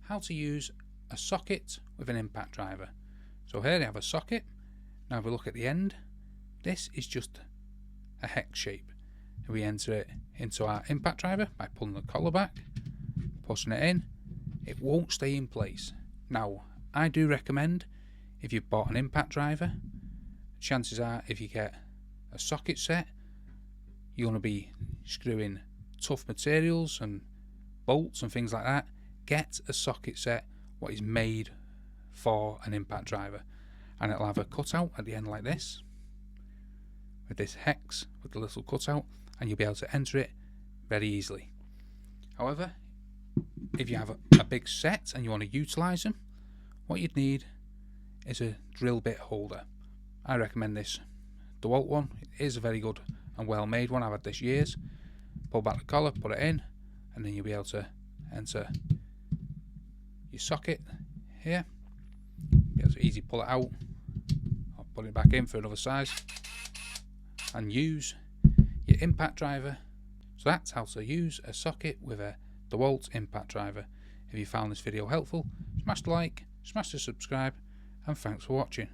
how to use a socket with an impact driver. So here I have a socket. Now if we look at the end, this is just a hex shape. If we enter it into our impact driver by pulling the collar back, pushing it in, it won't stay in place. Now I do recommend, if you've bought an impact driver, chances are if you get a socket set, you're going to be screwing tough materials and bolts and things like that. Get a socket set what is made for an impact driver, and it'll have a cutout at the end like this, with this hex with the little cutout, and you'll be able to enter it very easily. However, if you have a big set and you want to utilize them, what you'd need is a drill bit holder. I recommend this DeWALT one. It is a very good and well made one. I've had this years. Pull back the collar, put it in, and then you'll be able to enter your socket here. Be able to easily pull it out or put it back in for another size and use your impact driver. So that's how to use a socket with a DeWALT impact driver. If you found this video helpful, smash the like, smash the subscribe, and thanks for watching.